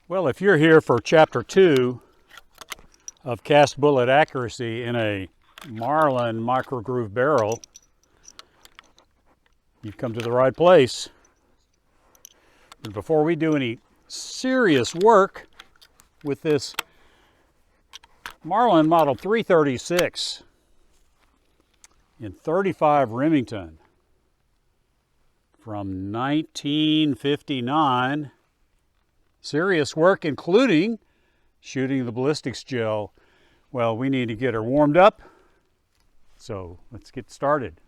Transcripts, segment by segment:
Well, if you're here for chapter 2 of cast bullet accuracy in a Marlin Micro-Groove barrel, you've come to the right place. But before we do any serious work with this Marlin Model 336 in 35 Remington from 1959, serious work including shooting the ballistics gel, well, we need to get her warmed up, so let's get started.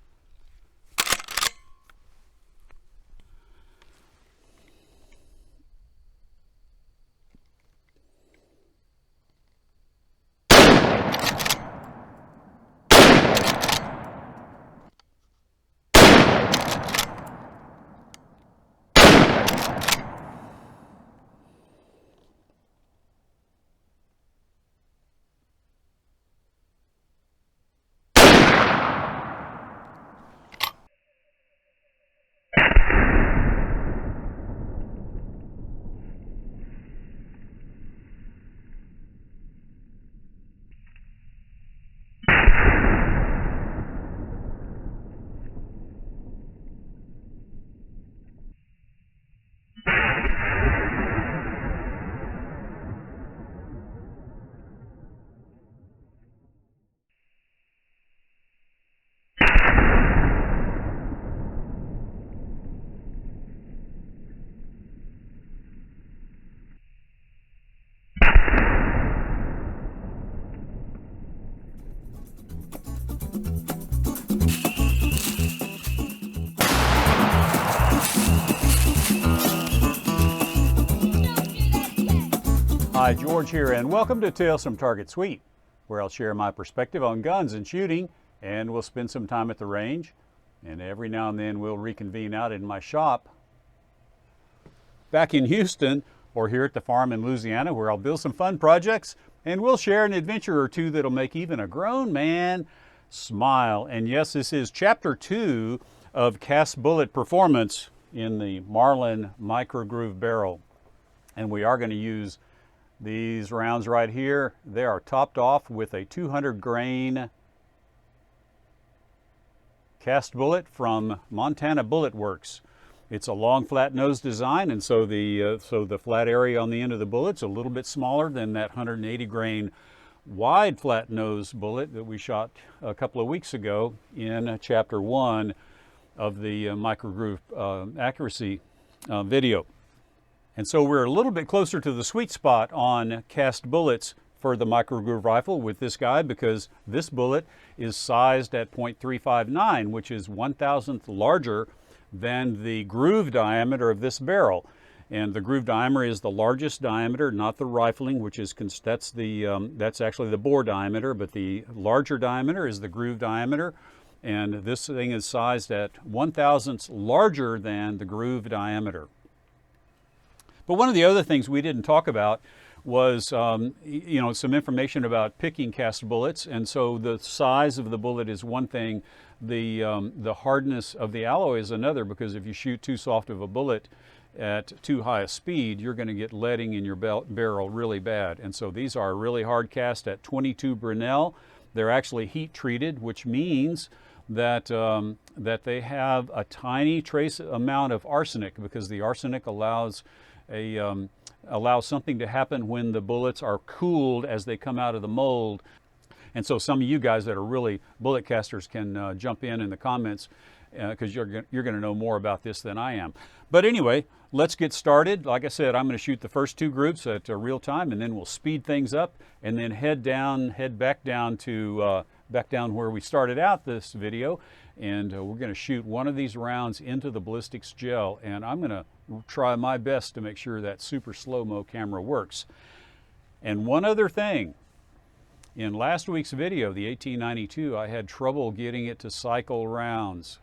Hi, George here, and welcome to Tales from Target Suite, where I'll share my perspective on guns and shooting, and we'll spend some time at the range, and every now and then we'll reconvene out in my shop back in Houston or here at the farm in Louisiana, where I'll build some fun projects, and we'll share an adventure or two that'll make even a grown man smile. And yes, this is chapter 2 of cast bullet performance in the Marlin Micro-Groove barrel, and we are going to use these rounds right here. They are topped off with a 200 grain cast bullet from Montana Bullet Works. It's a long flat nose design, and so the flat area on the end of the bullet's a little bit smaller than that 180 grain wide flat nose bullet that we shot a couple of weeks ago in chapter 1 of the Micro-Groove accuracy video. And so we're a little bit closer to the sweet spot on cast bullets for the Micro-Groove rifle with this guy, because this bullet is sized at .359, which is 1/1000th larger than the groove diameter of this barrel. And the groove diameter is the largest diameter, not the rifling, which is that's actually the bore diameter, but the larger diameter is the groove diameter. And this thing is sized at 1/1000th larger than the groove diameter. But one of the other things we didn't talk about was, some information about picking cast bullets. And so the size of the bullet is one thing. The hardness of the alloy is another, because if you shoot too soft of a bullet at too high a speed, you're going to get leading in your barrel really bad. And so these are really hard cast at 22 Brinell. They're actually heat treated, which means that they have a tiny trace amount of arsenic, because the arsenic allows something to happen when the bullets are cooled as they come out of the mold. And so some of you guys that are really bullet casters can jump in the comments, because you're going to know more about this than I am. But anyway, let's get started. Like I said, I'm going to shoot the first 2 groups at real time, and then we'll speed things up and then head back down where we started out this video. And we're going to shoot one of these rounds into the ballistics gel, and I'm going to try my best to make sure that super slow-mo camera works. And one other thing, in last week's video, the 1892, I had trouble getting it to cycle rounds,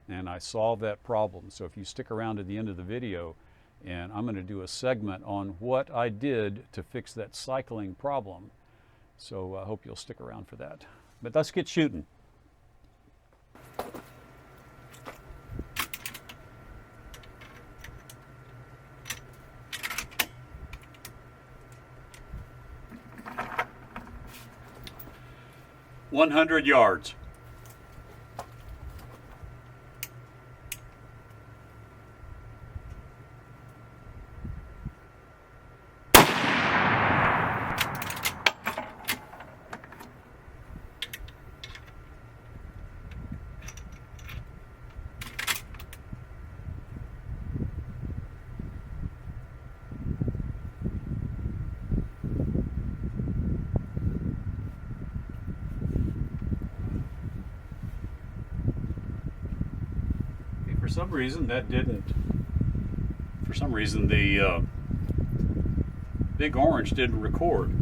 and I solved that problem. So if you stick around to the end of the video, and I'm going to do a segment on what I did to fix that cycling problem. So I hope you'll stick around for that. But let's get shooting. 100 yards. For some reason that didn't, for some reason the big orange didn't record.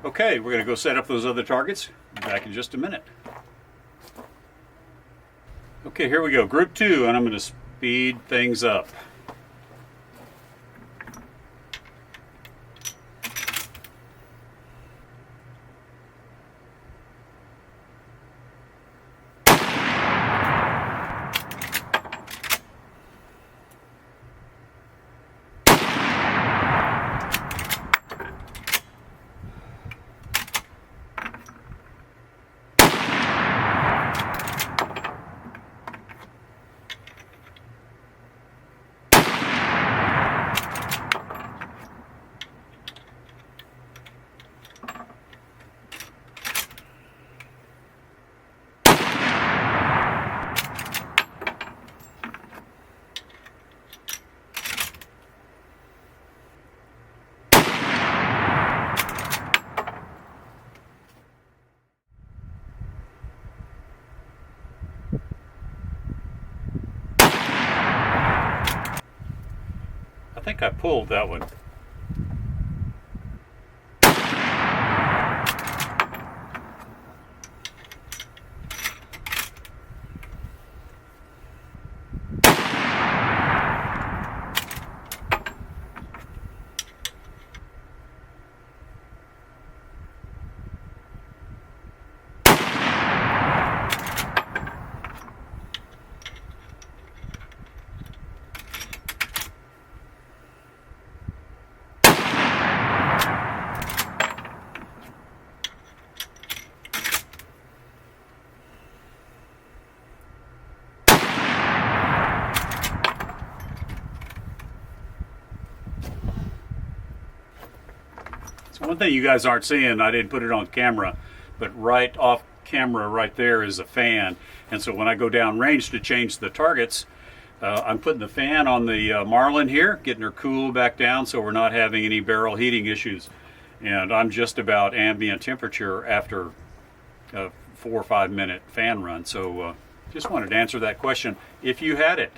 Okay, we're going to go set up those other targets. Be back in just a minute. Okay, here we go. Group 2, and I'm going to speed things up. I think I pulled that one. One thing you guys aren't seeing, I didn't put it on camera, but right off camera right there is a fan. And so when I go down range to change the targets, I'm putting the fan on the Marlin here, getting her cool back down so we're not having any barrel heating issues. And I'm just about ambient temperature after a 4 or 5 minute fan run. So just wanted to answer that question if you had it.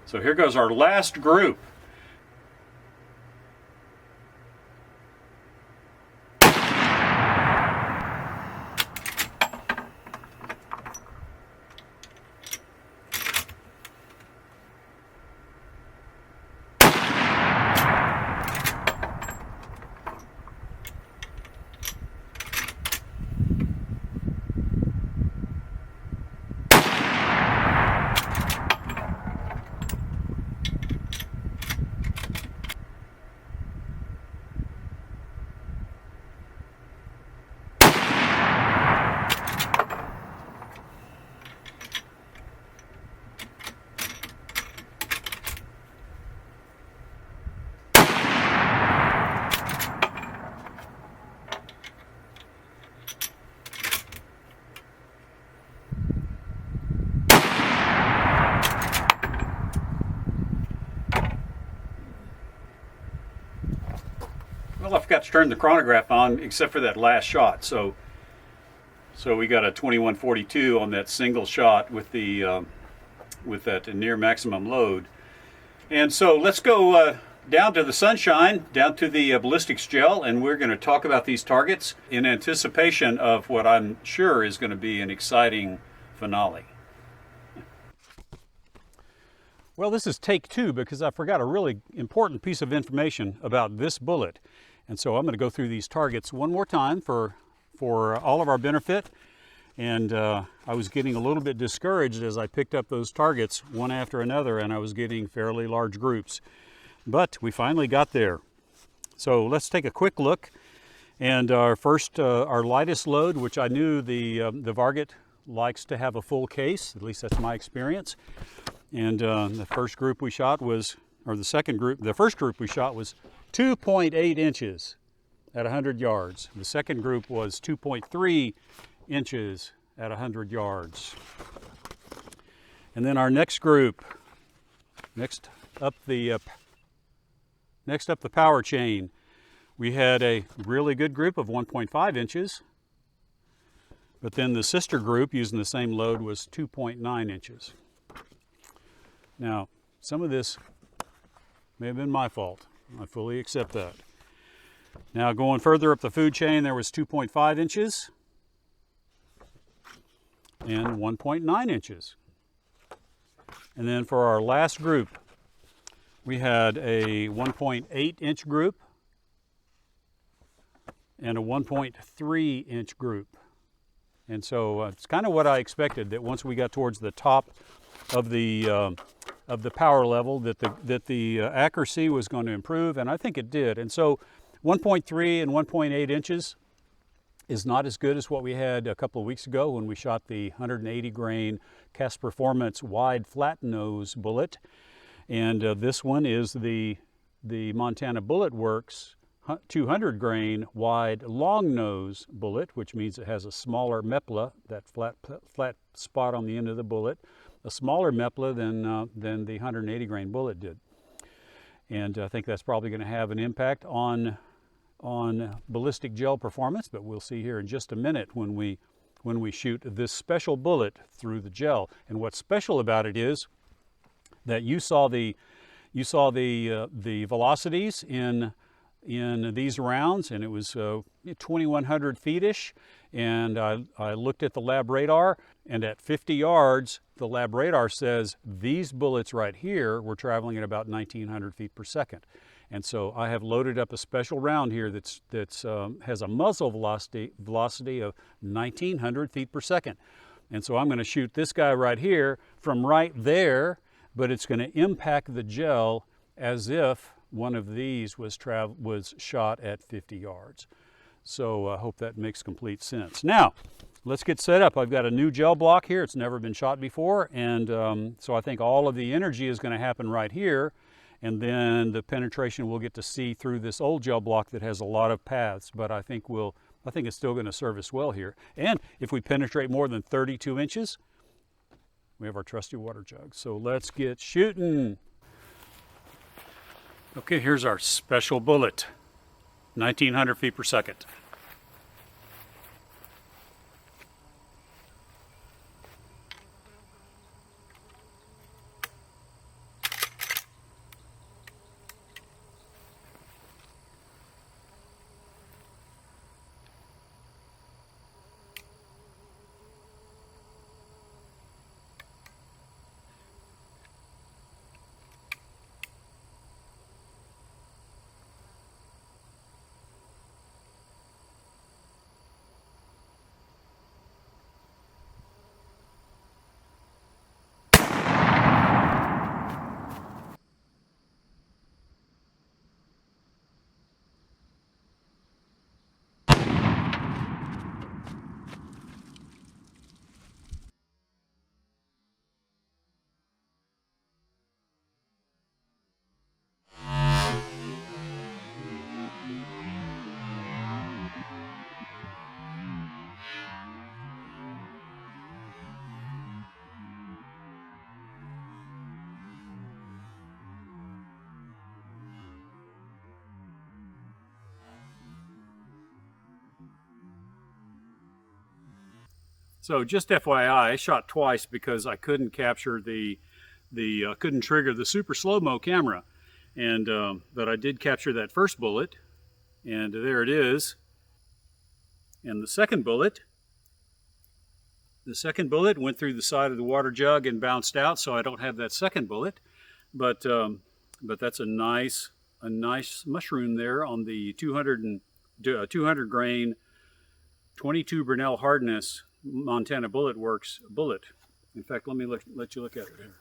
So here goes our last group. Well, I forgot to turn the chronograph on except for that last shot. So we got a 2142 on that single shot with the with that near maximum load. And so let's go down to the sunshine, down to the ballistics gel, and we're going to talk about these targets in anticipation of what I'm sure is going to be an exciting finale. Well, this is take two because I forgot a really important piece of information about this bullet. And so I'm going to go through these targets one more time for all of our benefit. And I was getting a little bit discouraged as I picked up those targets one after another, and I was getting fairly large groups. But we finally got there. So let's take a quick look. And our first, our lightest load, which I knew the Varget likes to have a full case, at least that's my experience. And the first group we shot was, or the first group we shot was 2.8 inches at 100 yards. The second group was 2.3 inches at 100 yards. And then our next group, next up the power chain, we had a really good group of 1.5 inches. But then the sister group using the same load was 2.9 inches. Now, some of this may have been my fault. I fully accept that. Now, going further up the food chain, there was 2.5 inches and 1.9 inches. And then for our last group, we had a 1.8 inch group and a 1.3 inch group. And so it's kind of what I expected, that once we got towards the top of the power level, that the accuracy was going to improve, and I think it did. And so 1.3 and 1.8 inches is not as good as what we had a couple of weeks ago when we shot the 180 grain Cast Performance wide flat nose bullet. And this one is the Montana Bullet Works 200 grain wide long nose bullet, which means it has a smaller mepla, that flat spot on the end of the bullet, a smaller mepla than the 180 grain bullet did. And I think that's probably going to have an impact on ballistic gel performance, but we'll see here in just a minute when we shoot this special bullet through the gel. And what's special about it is that you saw the velocities in these rounds, and it was 2,100 feet-ish. And I looked at the lab radar, and at 50 yards, the lab radar says these bullets right here were traveling at about 1,900 feet per second. And so I have loaded up a special round here that's has a muzzle velocity of 1,900 feet per second. And so I'm going to shoot this guy right here from right there, but it's going to impact the gel as if one of these was shot at 50 yards. So I hope that makes complete sense. Now, let's get set up. I've got a new gel block here. It's never been shot before, and so I think all of the energy is going to happen right here, and then the penetration we'll get to see through this old gel block that has a lot of paths, but I think it's still going to serve us well here. And if we penetrate more than 32 inches, we have our trusty water jug. So let's get shooting. Okay, here's our special bullet, 1,900 feet per second. So just FYI, I shot twice because I couldn't capture couldn't trigger the super slow-mo camera, and but I did capture that first bullet, and there it is. And the second bullet went through the side of the water jug and bounced out, so I don't have that second bullet. But that's a nice mushroom there on the 200 grain 22 Burnell hardness Montana Bullet Works bullet. In fact, let me let you look at it here.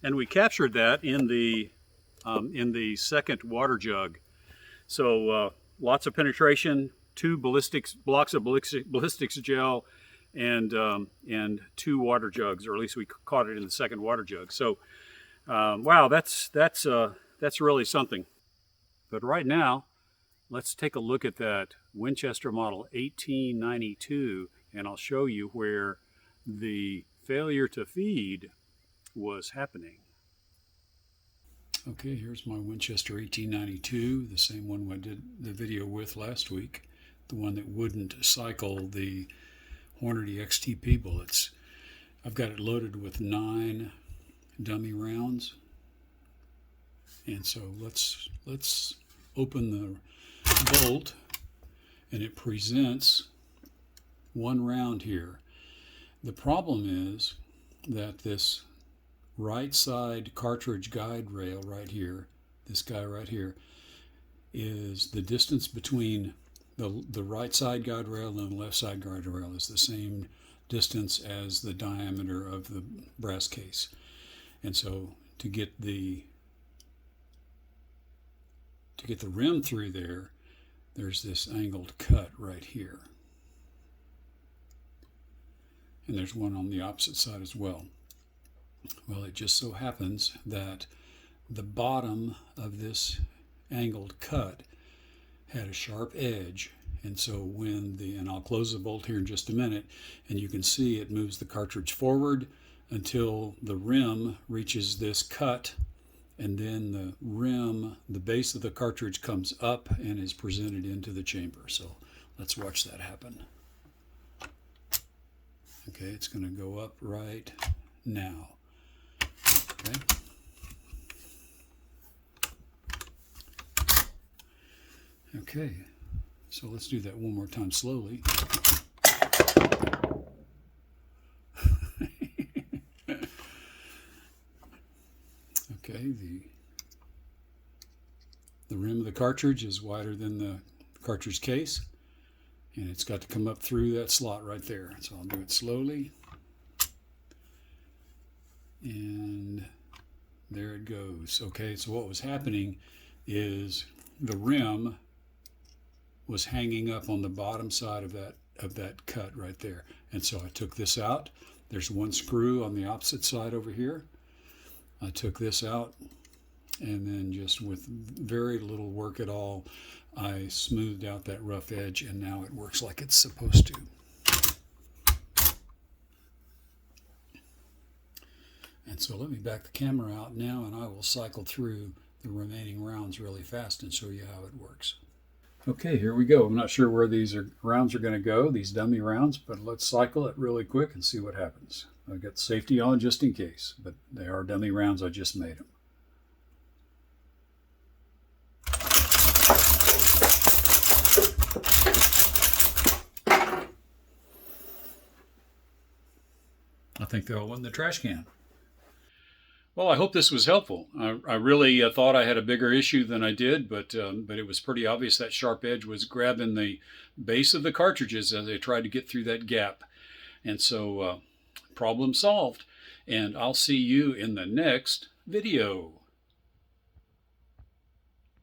And we captured that in the second water jug. So lots of penetration, 2 blocks of ballistics gel, and 2 water jugs, or at least we caught it in the second water jug. So wow, that's really something. But right now, let's take a look at that Winchester model 1892, and I'll show you where the failure to feed was happening. Okay, here's my Winchester 1892, the same one I did the video with last week, the one that wouldn't cycle the Hornady XTP bullets. I've got it loaded with 9 dummy rounds, and so let's open the bolt, and it presents 1 round here. The problem is that this right side cartridge guide rail right here, this guy right here, is the distance between the right side guide rail and the left side guide rail is the same distance as the diameter of the brass case. And so to get the rim through there, there's this angled cut right here. And there's one on the opposite side as well. Well, it just so happens that the bottom of this angled cut had a sharp edge, and so and I'll close the bolt here in just a minute, and you can see it moves the cartridge forward until the rim reaches this cut, and then the rim, the base of the cartridge, comes up and is presented into the chamber. So let's watch that happen. Okay, it's going to go up right now. Okay. Okay, so let's do that one more time slowly. Okay, the rim of the cartridge is wider than the cartridge case, and it's got to come up through that slot right there. So I'll do it slowly. And there it goes. Okay, so what was happening is the rim was hanging up on the bottom side of that cut right there. And so I took this out. There's 1 screw on the opposite side over here. I took this out, and then just with very little work at all, I smoothed out that rough edge, and now it works like it's supposed to. And so let me back the camera out now, and I will cycle through the remaining rounds really fast and show you how it works. Okay, here we go. I'm not sure where these rounds are going to go, these dummy rounds, but let's cycle it really quick and see what happens. I've got safety on just in case, but they are dummy rounds. I just made them. I think they'll all in the trash can. Well, I hope this was helpful. I really thought I had a bigger issue than I did, but it was pretty obvious that sharp edge was grabbing the base of the cartridges as they tried to get through that gap. And so problem solved. And I'll see you in the next video.